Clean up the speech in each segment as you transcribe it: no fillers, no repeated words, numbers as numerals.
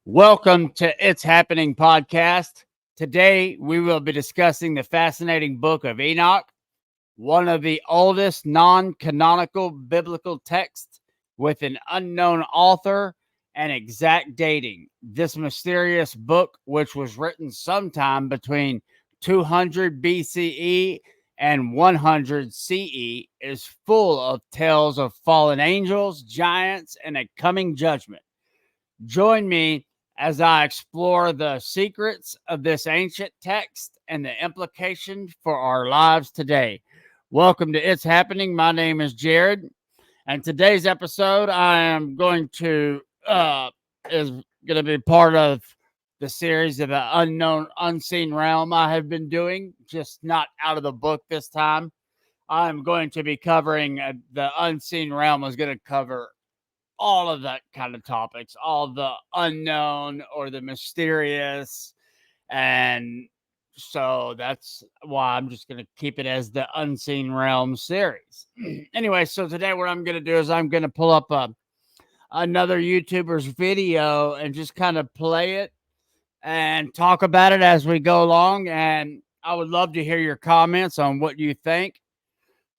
Welcome to It's Happening podcast. Today, we will be discussing the fascinating book of Enoch, one of the oldest non-canonical biblical texts with an unknown author and exact dating. This mysterious book, which was written sometime between 200 BCE and 100 CE, is full of tales of fallen angels, giants, and a coming judgment. Join me as I explore the secrets of this ancient text and the implication for our lives today. Welcome to It's Happening. My name is Jared, and today's episode I am going to is going to be part of the series of the unknown, unseen realm I have been doing, just not out of the book this time. I'm going to be covering the unseen realm. Is going to cover all of that kind of topics, all the unknown or the mysterious. And so that's why I'm just going to keep it as the Unseen Realm series. Anyway, so today what I'm going to do is I'm going to pull up another YouTuber's video and just kind of play it and talk about it as we go along. And I would love to hear your comments on what you think.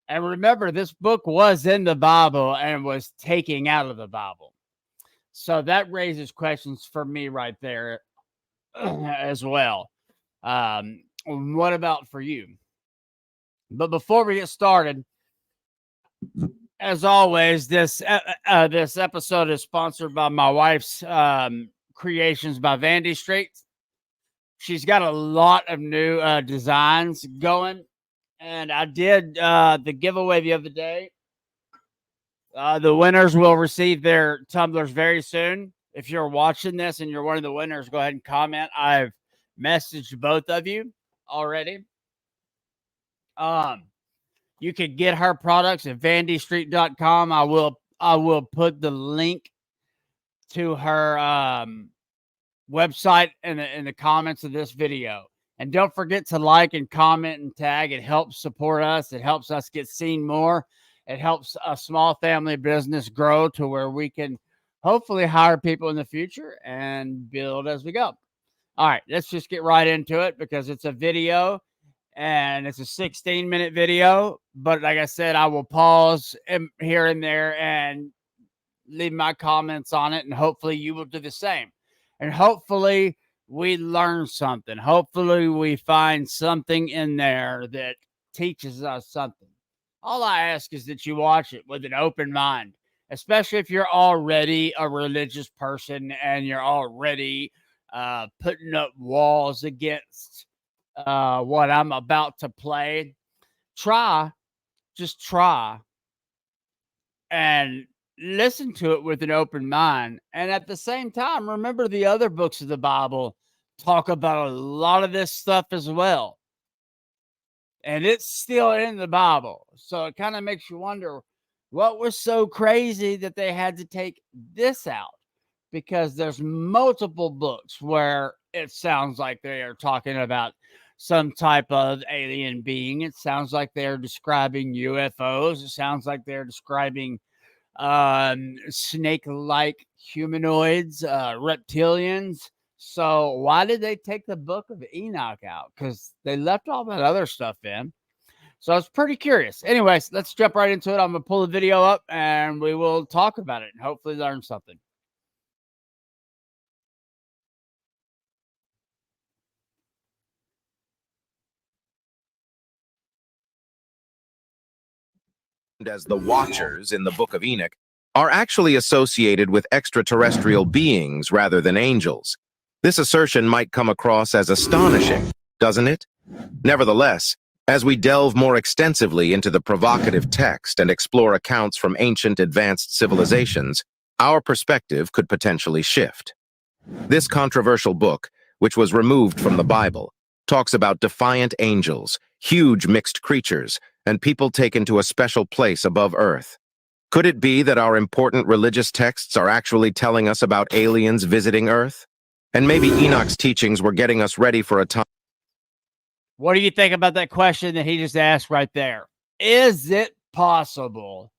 And remember, this book was in the Bible and was taken out of the Bible. So that raises questions for me right there as well. What about for you? But before we get started, as always, this episode is sponsored by my wife's Creations by Vandy Street. She's got a lot of new designs going. And I did the giveaway the other day. The winners will receive their tumblers very soon. If you're watching this and you're one of the winners, go ahead and comment. I've messaged both of you already. You could get her products at vandystreet.com. I will put the link to her website in the comments of this video. And don't forget to like and comment and tag. It helps support us. It helps us get seen more. It helps a small family business grow to where we can hopefully hire people in the future and build as we go. All right, let's just get right into it because it's a video and it's a 16-minute video. But like I said, I will pause here and there and leave my comments on it. And hopefully you will do the same. And hopefully we learn something. Hopefully we find something in there that teaches us something. All I ask is that you watch it with an open mind, especially if you're already a religious person and you're already putting up walls against what I'm about to play. Just try and listen to it with an open mind. And at the same time, remember the other books of the Bible talk about a lot of this stuff as well. And it's still in the Bible. So it kind of makes you wonder what was so crazy that they had to take this out, because there's multiple books where it sounds like they are talking about some type of alien being. It sounds like they're describing UFOs. It sounds like they're describing snake-like humanoids, reptilians. So why did they take the book of Enoch out? Because they left all that other stuff in. So I was pretty curious. Anyways, let's jump right into it. I'm going to pull the video up and we will talk about it and hopefully learn something. As the Watchers in the Book of Enoch are actually associated with extraterrestrial beings rather than angels. This assertion might come across as astonishing, doesn't it? Nevertheless, as we delve more extensively into the provocative text and explore accounts from ancient advanced civilizations, our perspective could potentially shift. This controversial book, which was removed from the Bible, talks about defiant angels, huge mixed creatures, and people taken to a special place above Earth. Could it be that our important religious texts are actually telling us about aliens visiting Earth? And maybe Enoch's teachings were getting us ready for a time. What do you think about that question that he just asked right there? Is it possible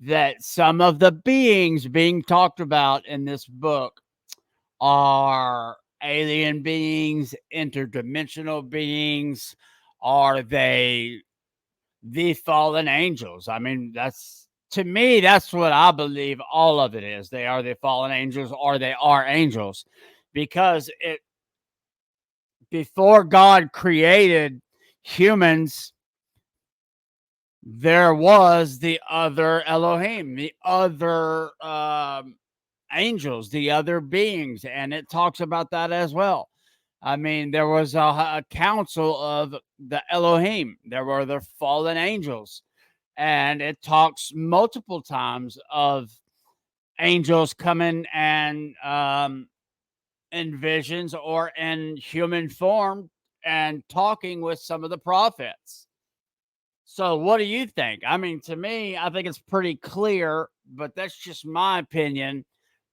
that some of the beings being talked about in this book are alien beings, interdimensional beings. Are they the fallen angels? I mean, that's, to me, that's what I believe all of it is. They are the fallen angels, or they are angels, because it, before God created humans, there was the other Elohim, the other angels, the other beings, and it talks about that as well. I mean, there was a council of the Elohim. There were the fallen angels, and it talks multiple times of angels coming and in visions or in human form and talking with some of the prophets. So, what do you think? I mean, to me, I think it's pretty clear, but that's just my opinion,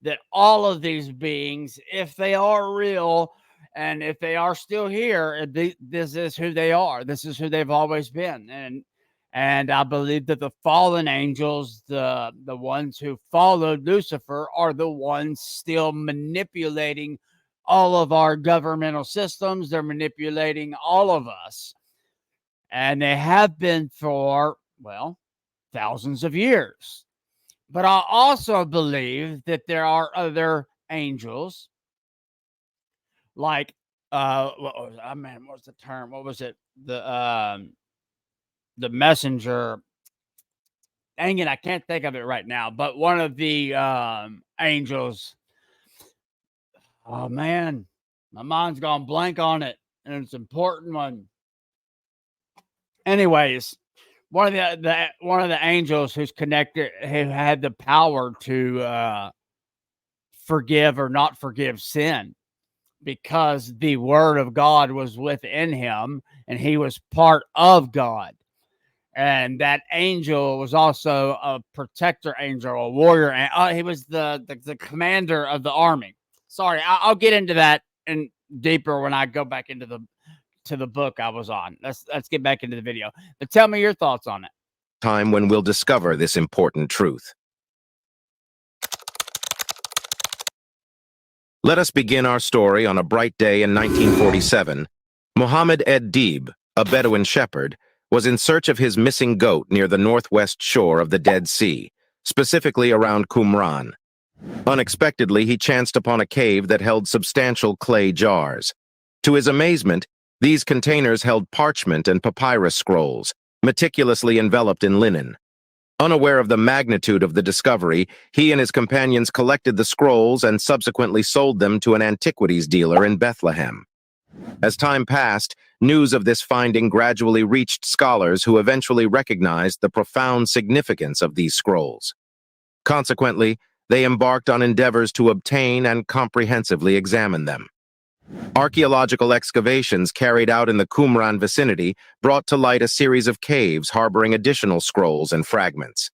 that all of these beings, if they are real and if they are still here, this is who they are. This is who they've always been. And I believe that the fallen angels, the ones who followed Lucifer, are the ones still manipulating all of our governmental systems. They're manipulating all of us, and they have been for, well, thousands of years. But I also believe that there are other angels, like I mean, what's the term? What was it? The messenger. Dang it, I can't think of it right now. But one of the angels. Oh man, my mind's gone blank on it, and it's an important one. Anyways, one of the angels who's connected, who had the power to forgive or not forgive sin, because the word of God was within him and he was part of God. And that angel was also a protector angel, a warrior. He was the commander of the army. Sorry, I'll get into that and deeper when I go back into the book I was on. Let's get back into the video. But tell me your thoughts on it. Time when we'll discover this important truth. Let us begin our story on a bright day in 1947. Mohammed Ed-Dib, a Bedouin shepherd, was in search of his missing goat near the northwest shore of the Dead Sea, specifically around Qumran. Unexpectedly, he chanced upon a cave that held substantial clay jars. To his amazement, these containers held parchment and papyrus scrolls, meticulously enveloped in linen. Unaware of the magnitude of the discovery, he and his companions collected the scrolls and subsequently sold them to an antiquities dealer in Bethlehem. As time passed, news of this finding gradually reached scholars who eventually recognized the profound significance of these scrolls. Consequently, they embarked on endeavors to obtain and comprehensively examine them. Archaeological excavations carried out in the Qumran vicinity brought to light a series of caves harboring additional scrolls and fragments.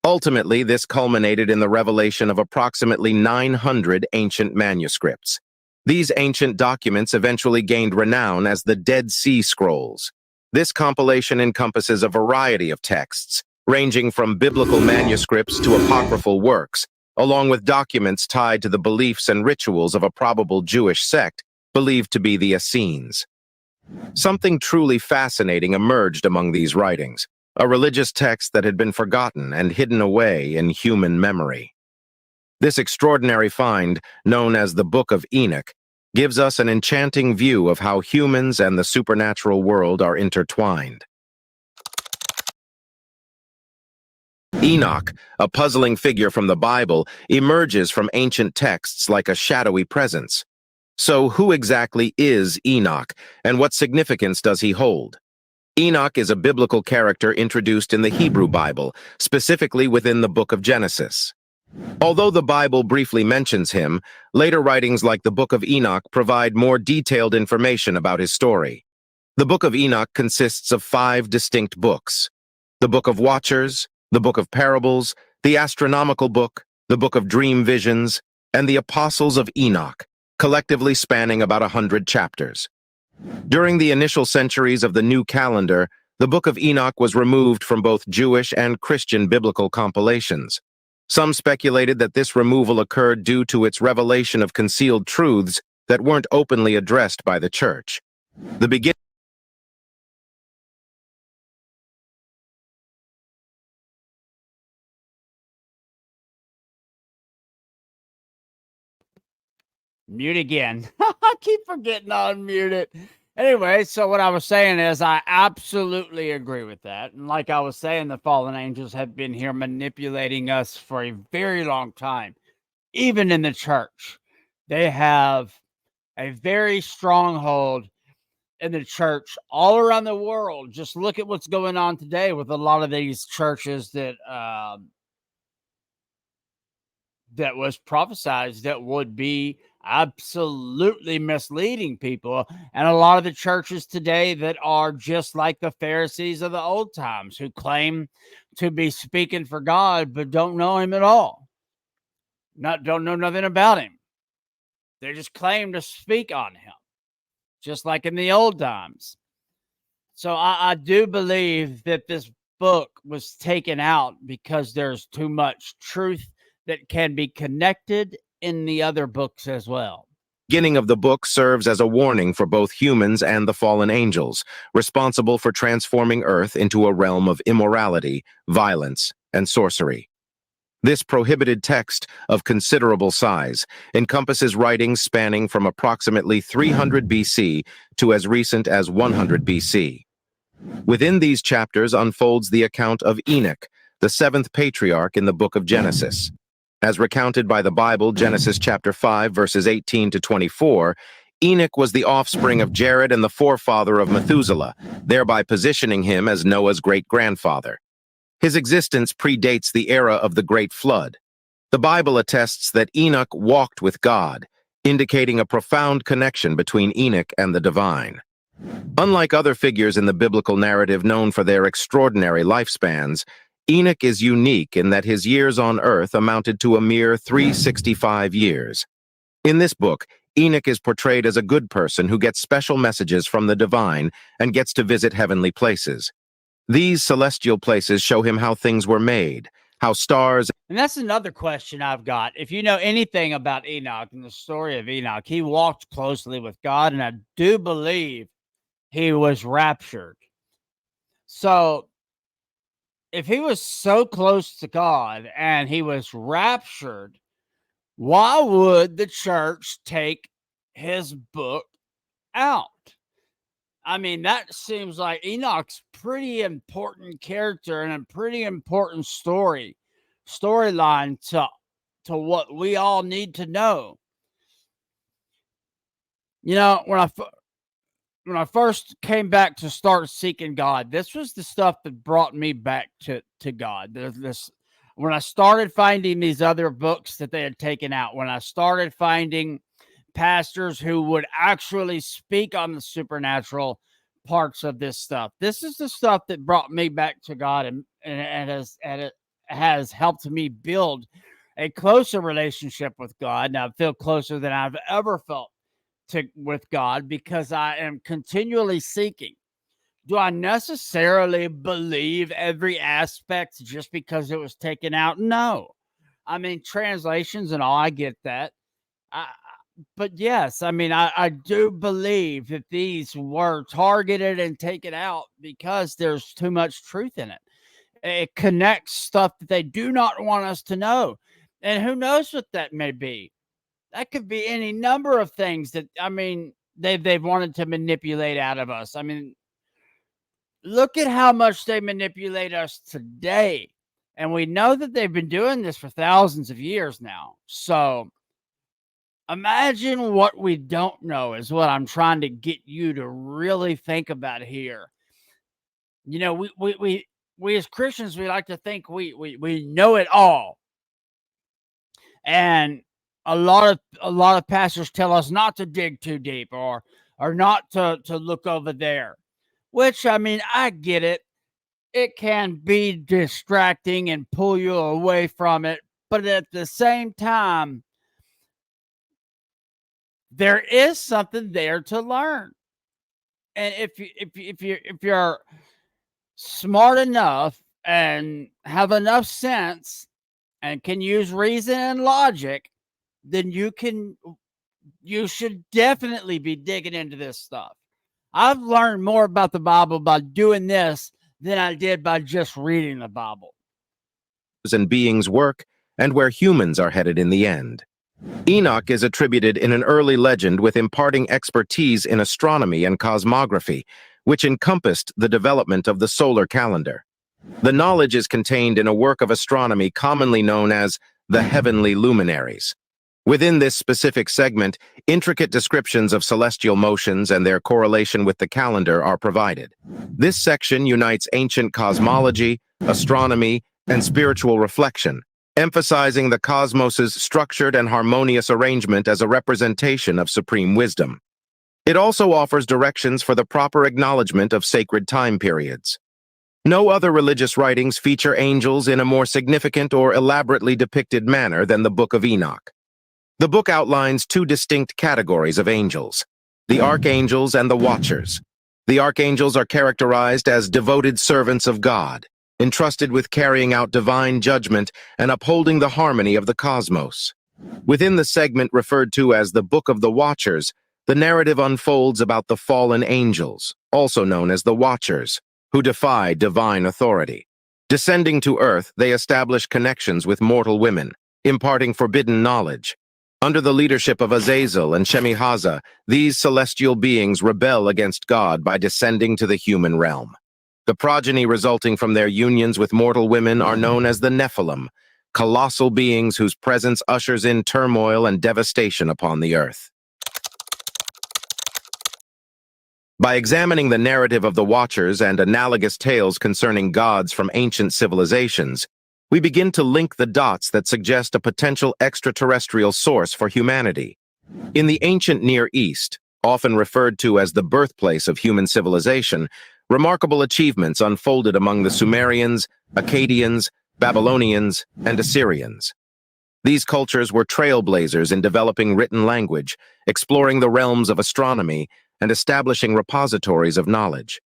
Ultimately, this culminated in the revelation of approximately 900 ancient manuscripts. These ancient documents eventually gained renown as the Dead Sea Scrolls. This compilation encompasses a variety of texts, ranging from biblical manuscripts to apocryphal works, along with documents tied to the beliefs and rituals of a probable Jewish sect believed to be the Essenes. Something truly fascinating emerged among these writings, a religious text that had been forgotten and hidden away in human memory. This extraordinary find, known as the Book of Enoch, gives us an enchanting view of how humans and the supernatural world are intertwined. Enoch, a puzzling figure from the Bible, emerges from ancient texts like a shadowy presence. So who exactly is Enoch, and what significance does he hold? Enoch is a biblical character introduced in the Hebrew Bible, specifically within the book of Genesis. Although the Bible briefly mentions him, later writings like the Book of Enoch provide more detailed information about his story. The Book of Enoch consists of 5 distinct books: the Book of Watchers, the Book of Parables, the Astronomical Book, the Book of Dream Visions, and the Apostles of Enoch, collectively spanning about 100 chapters. During the initial centuries of the new calendar, The Book of Enoch was removed from both Jewish and Christian biblical compilations. Some speculated that this removal occurred due to its revelation of concealed truths that weren't openly addressed by the church. The beginning Mute again. I keep forgetting to unmute it. Anyway, so what I was saying is I absolutely agree with that. And like I was saying, the fallen angels have been here manipulating us for a very long time, even in the church. They have a very strong hold in the church all around the world. Just look at what's going on today with a lot of these churches that was prophesied that would be absolutely misleading people. And a lot of the churches today that are just like the Pharisees of the old times, who claim to be speaking for God but don't know him at all, don't know nothing about him. They just claim to speak on him, just like in the old times. So I do believe that this book was taken out because there's too much truth that can be connected in the other books as well. beginning of the book serves as a warning for both humans and the fallen angels, responsible for transforming Earth into a realm of immorality, violence, and sorcery. This prohibited text, of considerable size, encompasses writings spanning from approximately 300 BC to as recent as 100 BC. Within these chapters unfolds the account of Enoch, the seventh patriarch in the book of Genesis. As recounted by the Bible, Genesis chapter 5, verses 18 to 24, Enoch was the offspring of Jared and the forefather of Methuselah, thereby positioning him as Noah's great-grandfather. His existence predates the era of the Great Flood. The Bible attests that Enoch walked with God, indicating a profound connection between Enoch and the divine. Unlike other figures in the biblical narrative known for their extraordinary lifespans, Enoch is unique in that his years on earth amounted to a mere 365 years. In this book, Enoch is portrayed as a good person who gets special messages from the divine and gets to visit heavenly places. These celestial places show him how things were made, how stars... And that's another question I've got. If you know anything about Enoch and the story of Enoch, he walked closely with God, and I do believe he was raptured. So if he was so close to God and he was raptured, why would the church take his book out? I mean, that seems like Enoch's pretty important character and a pretty important storyline to what we all need to know. You know, when I first came back to start seeking God, this was the stuff that brought me back to God. This when I started finding these other books that they had taken out, when I started finding pastors who would actually speak on the supernatural parts of this stuff. This is the stuff that brought me back to God, and it has helped me build a closer relationship with God. Now I feel closer than I've ever felt with God because I am continually seeking. Do I necessarily believe every aspect just because it was taken out? No. I mean, translations and all, I get that. But yes, I mean, I do believe that these were targeted and taken out because there's too much truth in it. It connects stuff that they do not want us to know. And who knows what that may be? That could be any number of things that, I mean, they've wanted to manipulate out of us. I mean, look at how much they manipulate us today. And we know that they've been doing this for thousands of years now. So imagine what we don't know is what I'm trying to get you to really think about here. You know, we as Christians, we like to think we know it all. And a lot of pastors tell us not to dig too deep or not to look over there, which, I mean, I get it. It can be distracting and pull you away from it, but at the same time, there is something there to learn. And if you're smart enough and have enough sense and can use reason and logic, then you should definitely be digging into this stuff. I've learned more about the Bible by doing this than I did by just reading the Bible. And beings work, and where humans are headed in the end. Enoch is attributed in an early legend with imparting expertise in astronomy and cosmography, which encompassed the development of the solar calendar. The knowledge is contained in a work of astronomy commonly known as the Heavenly Luminaries. Within this specific segment, intricate descriptions of celestial motions and their correlation with the calendar are provided. This section unites ancient cosmology, astronomy, and spiritual reflection, emphasizing the cosmos's structured and harmonious arrangement as a representation of supreme wisdom. It also offers directions for the proper acknowledgement of sacred time periods. No other religious writings feature angels in a more significant or elaborately depicted manner than the Book of Enoch. The book outlines two distinct categories of angels: the archangels and the watchers. The archangels are characterized as devoted servants of God, entrusted with carrying out divine judgment and upholding the harmony of the cosmos. Within the segment referred to as the Book of the Watchers, the narrative unfolds about the fallen angels, also known as the Watchers, who defy divine authority. Descending to earth, they establish connections with mortal women, imparting forbidden knowledge. Under the leadership of Azazel and Shemihaza, these celestial beings rebel against God by descending to the human realm. The progeny resulting from their unions with mortal women are known as the Nephilim, colossal beings whose presence ushers in turmoil and devastation upon the earth. By examining the narrative of the Watchers and analogous tales concerning gods from ancient civilizations, we begin to link the dots that suggest a potential extraterrestrial source for humanity. In the ancient Near East, often referred to as the birthplace of human civilization, remarkable achievements unfolded among the Sumerians, Akkadians, Babylonians, and Assyrians. These cultures were trailblazers in developing written language, exploring the realms of astronomy, and establishing repositories of knowledge.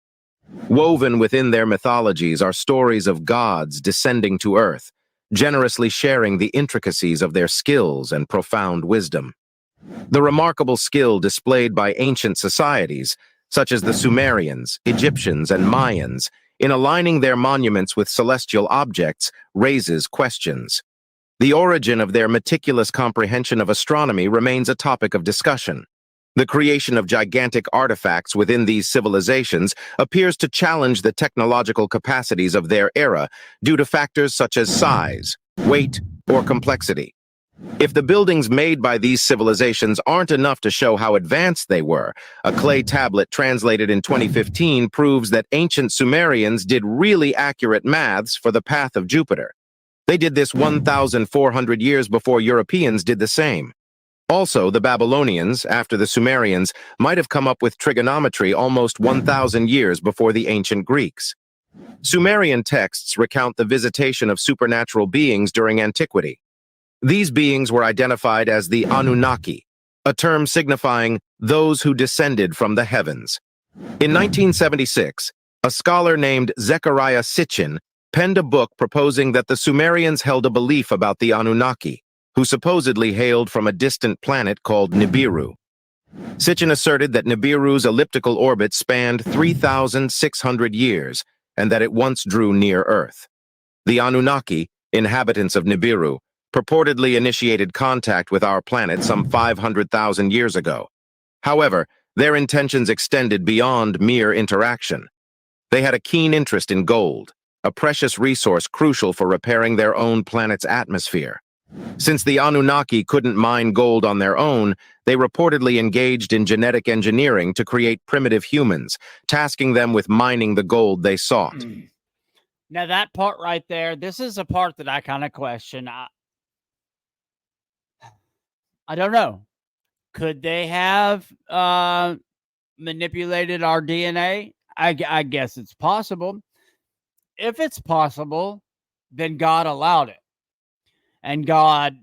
Woven within their mythologies are stories of gods descending to earth, generously sharing the intricacies of their skills and profound wisdom. The remarkable skill displayed by ancient societies, such as the Sumerians, Egyptians, and Mayans, in aligning their monuments with celestial objects, raises questions. The origin of their meticulous comprehension of astronomy remains a topic of discussion. The creation of gigantic artifacts within these civilizations appears to challenge the technological capacities of their era due to factors such as size, weight, or complexity. If the buildings made by these civilizations aren't enough to show how advanced they were, a clay tablet translated in 2015 proves that ancient Sumerians did really accurate maths for the path of Jupiter. They did this 1,400 years before Europeans did the same. Also, the Babylonians, after the Sumerians, might have come up with trigonometry almost 1,000 years before the ancient Greeks. Sumerian texts recount the visitation of supernatural beings during antiquity. These beings were identified as the Anunnaki, a term signifying those who descended from the heavens. In 1976, a scholar named Zechariah Sitchin penned a book proposing that the Sumerians held a belief about the Anunnaki, who supposedly hailed from a distant planet called Nibiru. Sitchin asserted that Nibiru's elliptical orbit spanned 3,600 years and that it once drew near Earth. The Anunnaki, inhabitants of Nibiru, purportedly initiated contact with our planet some 500,000 years ago. However, their intentions extended beyond mere interaction. They had a keen interest in gold, a precious resource crucial for repairing their own planet's atmosphere. Since the Anunnaki couldn't mine gold on their own, they reportedly engaged in genetic engineering to create primitive humans, tasking them with mining the gold they sought. Now, that part right there, this is a part that I kind of question. I don't know. Could they have manipulated our DNA? I guess it's possible. If it's possible, then God allowed it. And God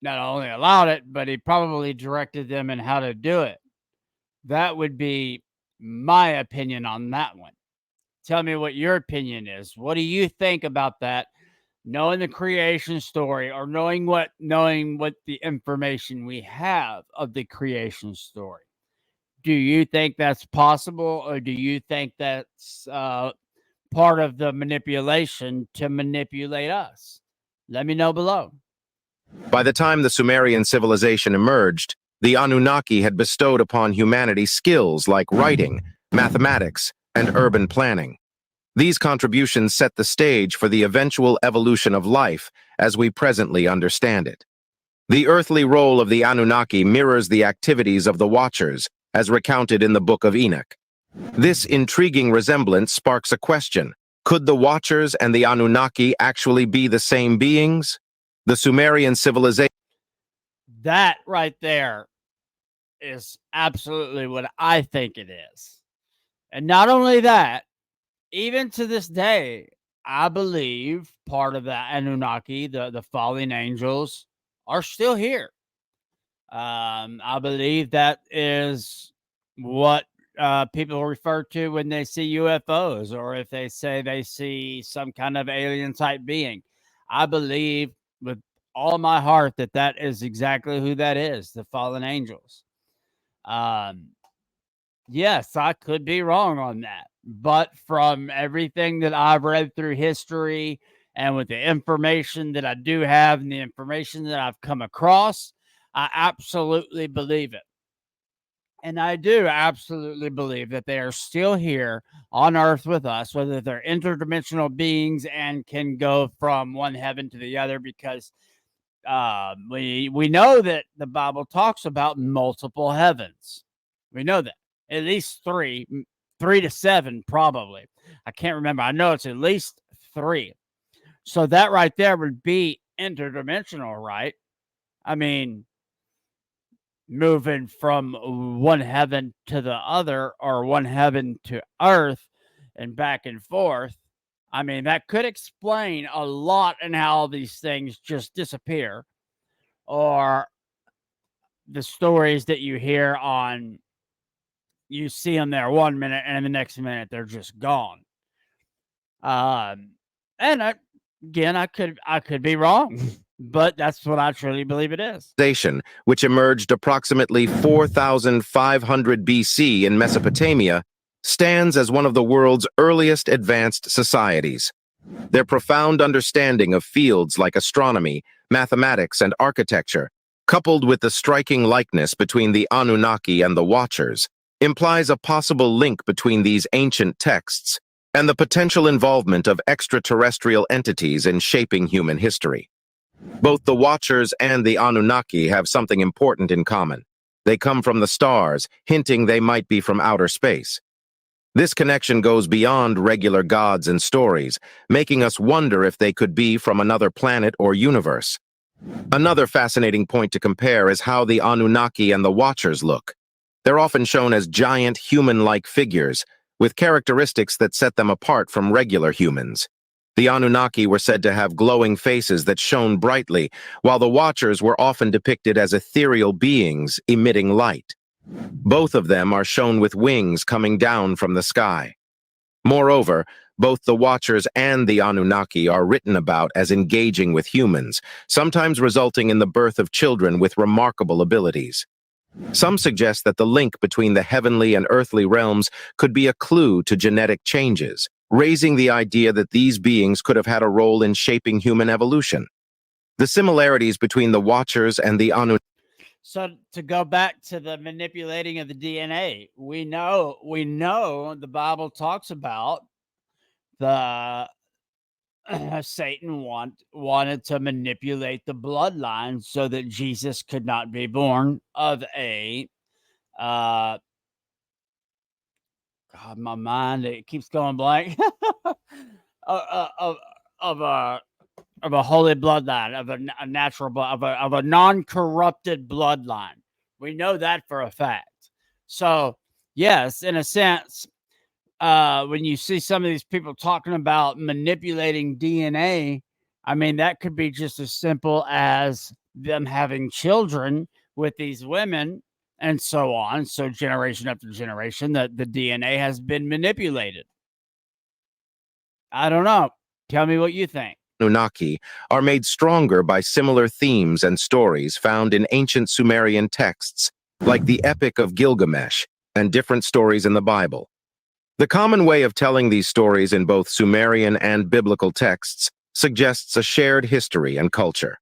not only allowed it, but he probably directed them in how to do it. That would be my opinion on that one. tell me what your opinion is. What do you think about that? Knowing the creation story, or knowing what the information we have of the creation story. Do you think that's possible, or do you think that's part of the manipulation to manipulate us? Let me know below. By the time the Sumerian civilization emerged, the Anunnaki had bestowed upon humanity skills like writing, mathematics, and urban planning. These contributions set the stage for the eventual evolution of life as we presently understand it. The earthly role of the Anunnaki mirrors the activities of the Watchers, as recounted in the Book of Enoch. This intriguing resemblance sparks a question. Could the Watchers and the Anunnaki actually be the same beings? The Sumerian civilization... That right there is absolutely what I think it is. And not only that, even to this day, I believe part of the Anunnaki, the fallen angels, are still here. I believe that is what people refer to when they see UFOs, or if they say they see some kind of alien type being. I believe with all my heart that that is exactly who that is, the fallen angels. Yes, I could be wrong on that, but from everything that I've read through history, and with the information that I do have and the information that I've come across, I absolutely believe it. And I do absolutely believe that they are still here on earth with us, whether they're interdimensional beings and can go from one heaven to the other, because we know that the Bible talks about multiple heavens. We know that at least three to seven, probably. I can't remember. I know it's at least three. So that right there would be interdimensional, right? I mean, moving from one heaven to the other, or one heaven to earth and back and forth. I mean, that could explain a lot in how these things just disappear, or the stories that you hear on, you see them there 1 minute and the next minute they're just gone. And again, I could be wrong, but that's what I truly believe it is. Which emerged approximately 4,500 BC in Mesopotamia, stands as one of the world's earliest advanced societies. Their profound understanding of fields like astronomy, mathematics, and architecture, coupled with the striking likeness between the Anunnaki and the Watchers, implies a possible link between these ancient texts and the potential involvement of extraterrestrial entities in shaping human history. Both the Watchers and the Anunnaki have something important in common. They come from the stars, hinting they might be from outer space. This connection goes beyond regular gods and stories, making us wonder if they could be from another planet or universe. Another fascinating point to compare is how the Anunnaki and the Watchers look. They're often shown as giant human-like figures, with characteristics that set them apart from regular humans. The Anunnaki were said to have glowing faces that shone brightly, while the Watchers were often depicted as ethereal beings emitting light. Both of them are shown with wings coming down from the sky. Moreover, both the Watchers and the Anunnaki are written about as engaging with humans, sometimes resulting in the birth of children with remarkable abilities. Some suggest that the link between the heavenly and earthly realms could be a clue to genetic changes, raising the idea that these beings could have had a role in shaping human evolution. The similarities between the Watchers and the Anunnaki... So to go back to the manipulating of the DNA, we know the Bible talks about the Satan wanted to manipulate the bloodline so that Jesus could not be born of a God, my mind, it keeps going blank. of a holy bloodline, of a natural blood, of a non-corrupted bloodline. We know that for a fact. So yes, in a sense, when you see some of these people talking about manipulating DNA, I mean, that could be just as simple as them having children with these women and so on. So generation after generation, that the DNA has been manipulated. I don't know. Tell me what you think. Anunnaki are made stronger by similar themes and stories found in ancient Sumerian texts, like the Epic of Gilgamesh and different stories in the Bible. The common way of telling these stories in both Sumerian and biblical texts suggests a shared history and culture.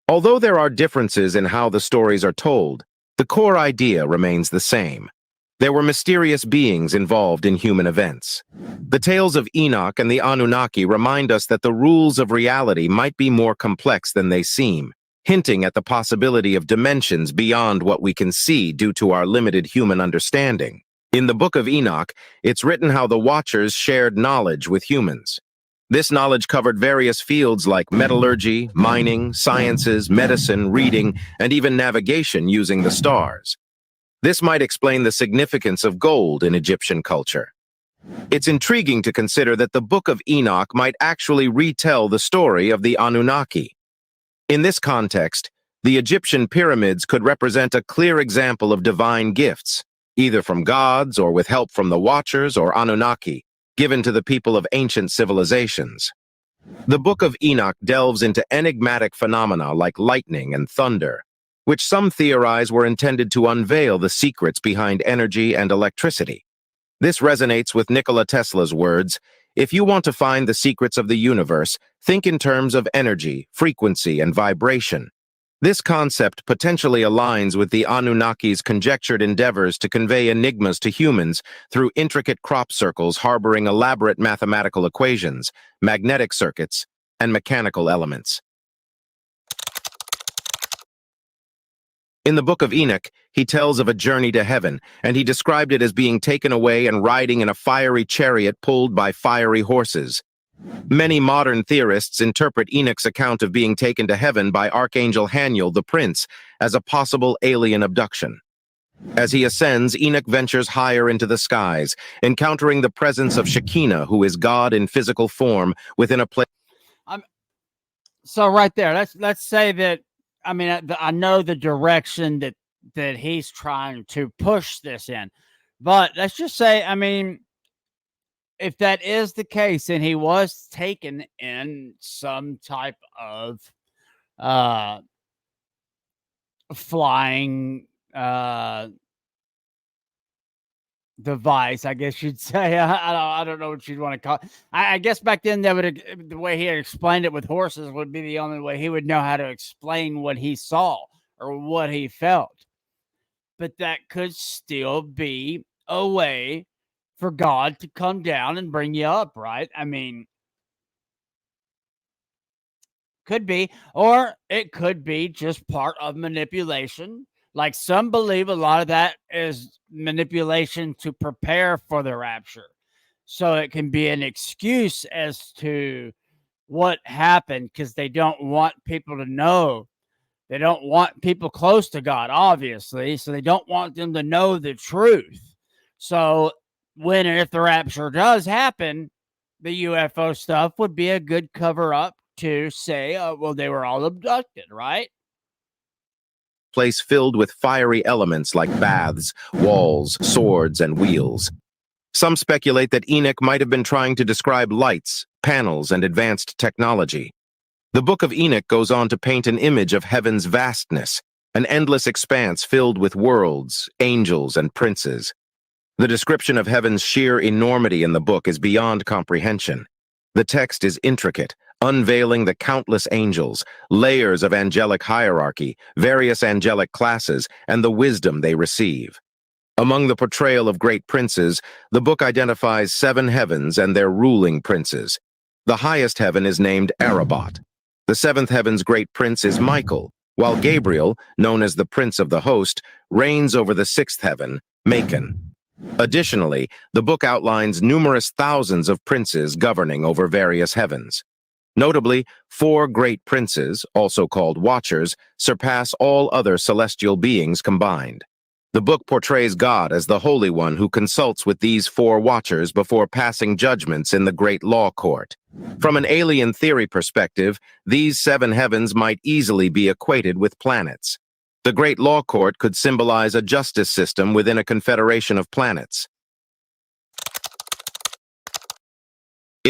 Although there are differences in how the stories are told, the core idea remains the same. There were mysterious beings involved in human events. The tales of Enoch and the Anunnaki remind us that the rules of reality might be more complex than they seem, hinting at the possibility of dimensions beyond what we can see due to our limited human understanding. In the Book of Enoch, it's written how the Watchers shared knowledge with humans. This knowledge covered various fields like metallurgy, mining, sciences, medicine, reading, and even navigation using the stars. This might explain the significance of gold in Egyptian culture. It's intriguing to consider that the Book of Enoch might actually retell the story of the Anunnaki. In this context, the Egyptian pyramids could represent a clear example of divine gifts, either from gods or with help from the Watchers or Anunnaki, given to the people of ancient civilizations. The Book of Enoch delves into enigmatic phenomena like lightning and thunder, which some theorize were intended to unveil the secrets behind energy and electricity. This resonates with Nikola Tesla's words, "If you want to find the secrets of the universe, think in terms of energy, frequency, and vibration." This concept potentially aligns with the Anunnaki's conjectured endeavors to convey enigmas to humans through intricate crop circles harboring elaborate mathematical equations, magnetic circuits, and mechanical elements. In the Book of Enoch, he tells of a journey to heaven, and he described it as being taken away and riding in a fiery chariot pulled by fiery horses. Many modern theorists interpret Enoch's account of being taken to heaven by Archangel Haniel the Prince as a possible alien abduction. As he ascends, Enoch ventures higher into the skies, encountering the presence of Shekinah, who is God in physical form, within a place. So right there, let's say that. I mean, I know the direction that he's trying to push this in, but let's just say, I mean, if that is the case, and he was taken in some type of uh flying device, I guess you'd say. I don't know what you'd want to call it. I guess back then the way he had explained it with horses would be the only way he would know how to explain what he saw or what he felt. But that could still be a way for God to come down and bring you up, right? I mean, could be, or it could be just part of manipulation. Like some believe a lot of that is manipulation to prepare for the rapture. So it can be an excuse as to what happened because they don't want people to know. They don't want people close to God, obviously. So they don't want them to know the truth. So when and if the rapture does happen, the UFO stuff would be a good cover up to say, well, they were all abducted, right? Place filled with fiery elements like baths, walls, swords, and wheels. Some speculate that Enoch might have been trying to describe lights, panels, and advanced technology. The Book of Enoch goes on to paint an image of heaven's vastness, an endless expanse filled with worlds, angels, and princes. The description of heaven's sheer enormity in the book is beyond comprehension. The text is intricate, unveiling the countless angels, layers of angelic hierarchy, various angelic classes, and the wisdom they receive. Among the portrayal of great princes, the book identifies 7 heavens and their ruling princes. The highest heaven is named Arabot. The 7th heaven's great prince is Michael, while Gabriel, known as the prince of the host, reigns over the 6th heaven, Macon. Additionally, the book outlines numerous thousands of princes governing over various heavens. Notably, 4 great princes, also called Watchers, surpass all other celestial beings combined. The book portrays God as the Holy One who consults with these 4 Watchers before passing judgments in the Great Law Court. From an alien theory perspective, these 7 heavens might easily be equated with planets. The Great Law Court could symbolize a justice system within a confederation of planets.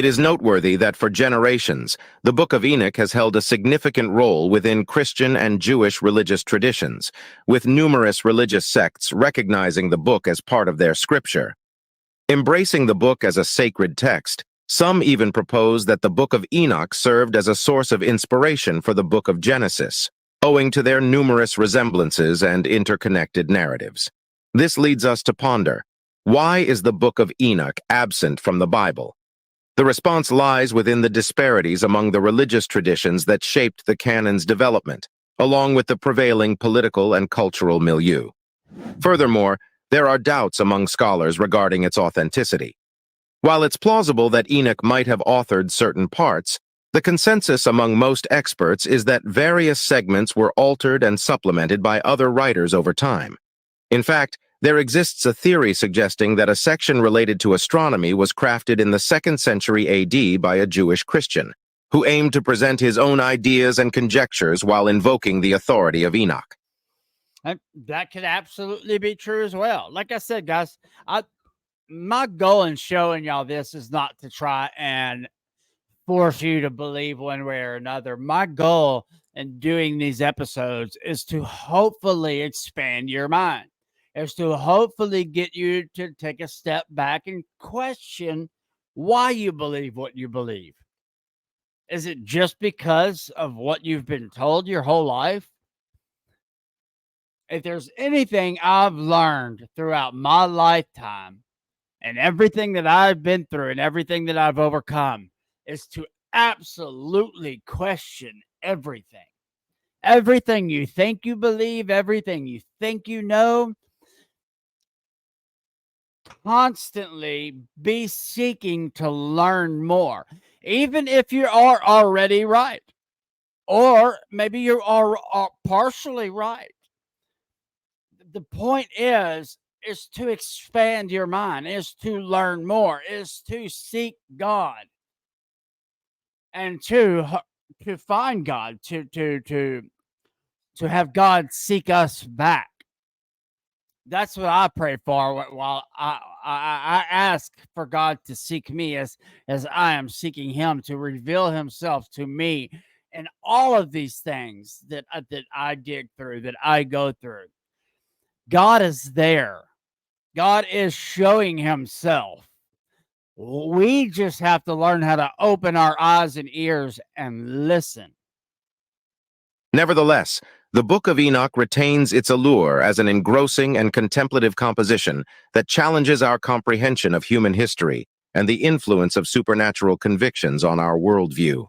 It is noteworthy that for generations, the Book of Enoch has held a significant role within Christian and Jewish religious traditions, with numerous religious sects recognizing the book as part of their scripture. Embracing the book as a sacred text, some even propose that the Book of Enoch served as a source of inspiration for the Book of Genesis, owing to their numerous resemblances and interconnected narratives. This leads us to ponder, why is the Book of Enoch absent from the Bible? The response lies within the disparities among the religious traditions that shaped the canon's development, along with the prevailing political and cultural milieu. Furthermore, there are doubts among scholars regarding its authenticity. While it's plausible that Enoch might have authored certain parts, the consensus among most experts is that various segments were altered and supplemented by other writers over time. In fact, there exists a theory suggesting that a section related to astronomy was crafted in the 2nd century AD by a Jewish Christian, who aimed to present his own ideas and conjectures while invoking the authority of Enoch. That could absolutely be true as well. Like I said, guys, my goal in showing y'all this is not to try and force you to believe one way or another. My goal in doing these episodes is to hopefully expand your mind, is to hopefully get you to take a step back and question why you believe what you believe. Is it just because of what you've been told your whole life? If there's anything I've learned throughout my lifetime and everything that I've been through and everything that I've overcome, is to absolutely question everything. Everything you think you believe, everything you think you know, constantly be seeking to learn more, even if you are already right, or maybe you are partially right. The point is to expand your mind, is to learn more, is to seek God, and to find God, to have God seek us back. That's what I pray for while I ask for God to seek me as I am seeking Him to reveal Himself to me, and all of these things that I dig through, that I go through. God is there. God is showing Himself. We just have to learn how to open our eyes and ears and listen. Nevertheless, the Book of Enoch retains its allure as an engrossing and contemplative composition that challenges our comprehension of human history and the influence of supernatural convictions on our worldview.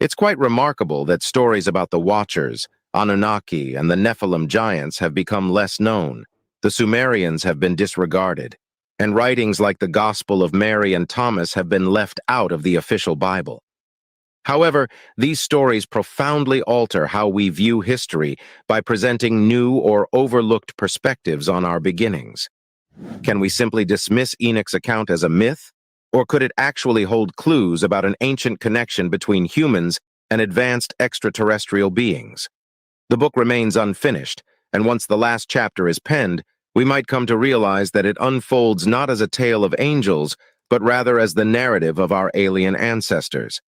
It's quite remarkable that stories about the Watchers, Anunnaki, and the Nephilim giants have become less known. The Sumerians have been disregarded, and writings like the Gospel of Mary and Thomas have been left out of the official Bible. However, these stories profoundly alter how we view history by presenting new or overlooked perspectives on our beginnings. Can we simply dismiss Enoch's account as a myth, or could it actually hold clues about an ancient connection between humans and advanced extraterrestrial beings? The book remains unfinished, and once the last chapter is penned, we might come to realize that it unfolds not as a tale of angels, but rather as the narrative of our alien ancestors.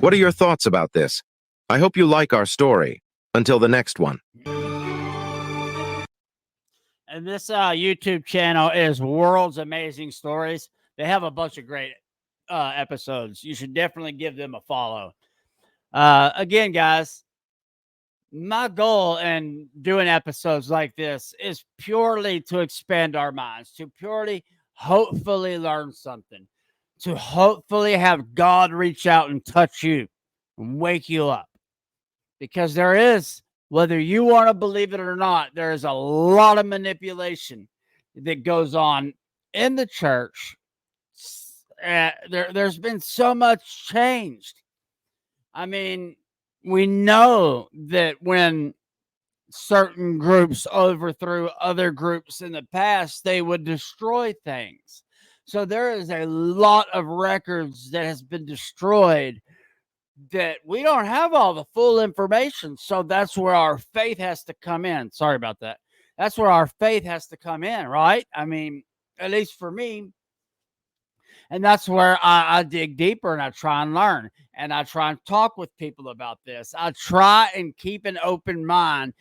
What are your thoughts about this? I hope you like our story. Until the next one. And this YouTube channel is World's Amazing Stories. They have a bunch of great episodes. You should definitely give them a follow. Again, guys, my goal in doing episodes like this is purely to expand our minds, to purely hopefully learn something, to hopefully have God reach out and touch you and wake you up. Because there is, whether you want to believe it or not, there is a lot of manipulation that goes on in the church. There's been so much changed. I mean, we know that when certain groups overthrew other groups in the past, they would destroy things. So there is a lot of records that has been destroyed that we don't have all the full information. So that's where our faith has to come in. Sorry about that. That's where our faith has to come in, right? I mean, at least for me. And that's where I dig deeper and I try and learn and I try and talk with people about this. I try and keep an open mind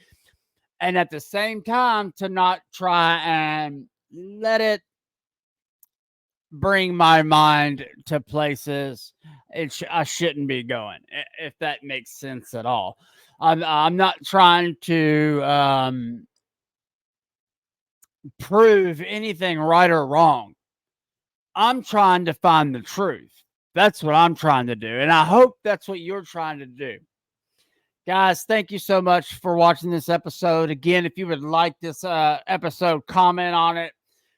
and at the same time to not try and let it bring my mind to places I shouldn't be going, if that makes sense at all. I'm not trying to prove anything right or wrong. I'm trying to find the truth. That's what I'm trying to do. And I hope that's what you're trying to do. Guys, thank you so much for watching this episode. Again, if you would like this episode, comment on it,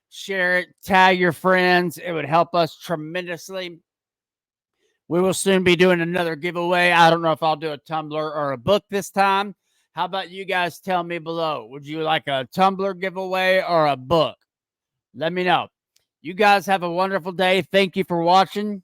share it, tag your friends. It would help us tremendously. We will soon be doing another giveaway. I don't know if I'll do a tumbler or a book this time. How about you guys tell me below? Would you like a tumbler giveaway or a book? Let me know. You guys have a wonderful day. Thank you for watching.